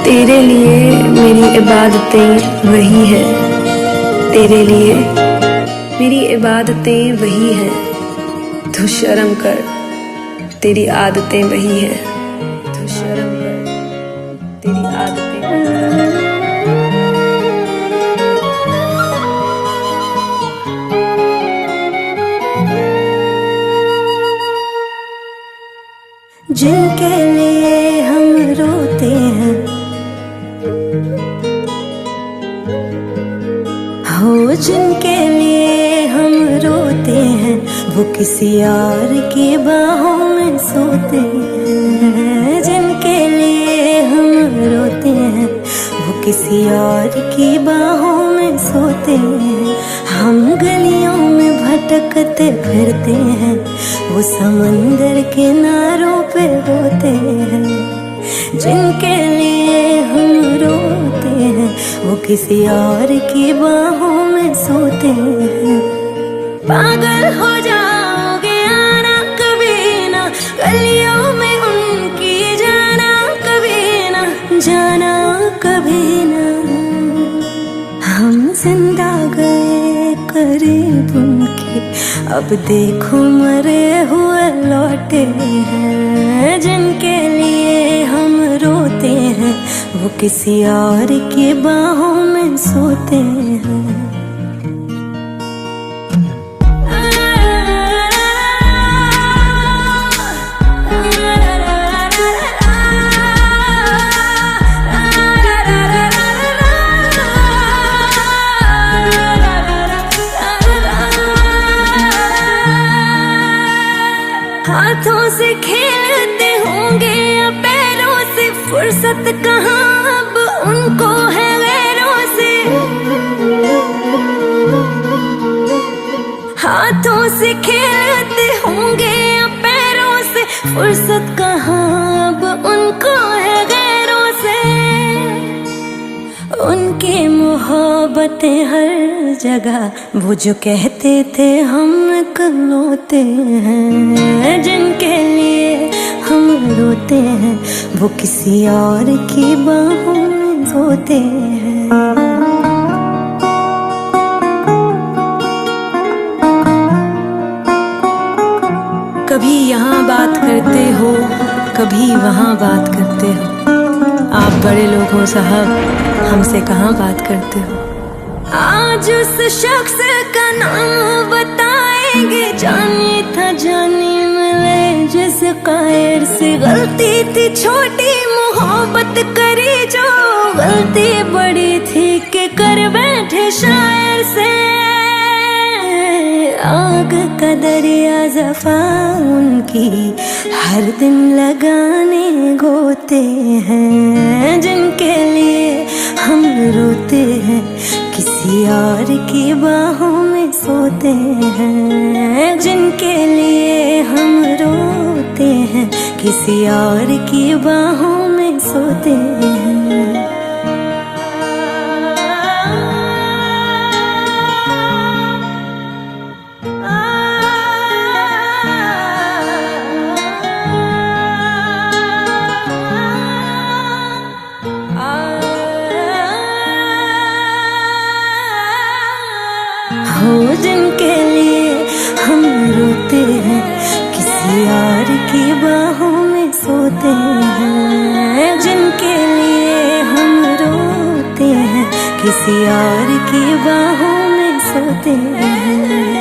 तेरे लिए मेरी इबादतें वही है, तेरे लिए मेरी इबादतें वही है। तू शर्म कर, तेरी आदतें वही है। तू शर्म कर, तेरी आदतें वही है। जिनके लिए हम रोते हैं, हो जिनके लिए हम रोते हैं, वो किसी और की बाहों में सोते हैं। जिनके लिए हम रोते हैं, वो किसी और की बाहों में सोते हैं। हम गलियों में भटकते फिरते हैं, वो समंदर किनारों पे रोते हैं। जिनके लिए हम रोते हैं, वो किसी और की बाहों में सोते हैं। पागल हो जाओगे आना कभी ना, गलियों में उनकी जाना कभी ना, जाना कभी ना। हम जिंदा गए करीब उनके, अब देखो मरे हुए लौटे हैं। जिनके लिए हम रोते हैं, वो किसी और की बाहों में सोते हैं। हाथों से खेलते होंगे या पैरों से, फुर्सत कहाँ अब उनको है गैरों से। हाथों से खेलते होंगे या पैरों से, फुर्सत कहाँ अब उनको है गैरों से। उनकी मोहब्बतें हर जगह, वो जो कहते थे हम इकलौते हैं। जिनके लिए हम रोते हैं, वो किसी और की बाहों में सोते हैं। कभी यहाँ बात करते हो, कभी वहाँ बात करते हो। आप बड़े लोग हो साहब, हमसे कहाँ बात करते हो। आज उस शख्स का नाम बताएंगे, जानी था जानी मिले जिस कायर से। गलती थी छोटी मोहब्बत करी जो, गलती बड़ी थी कि कर बैठे शायर से। आग का दरिया जफा उनकी, हर दिन लगाने गोते हैं। जिनके लिए हम रोते हैं, किसी और की बाहों में सोते हैं। जिनके लिए हम रोते हैं, किसी और की बाहों में सोते हैं। हो जिनके लिए हम रोते हैं, किसी और की बाहों में सोते हैं। जिनके लिए हम रोते हैं, किसी और की बाहों में सोते हैं।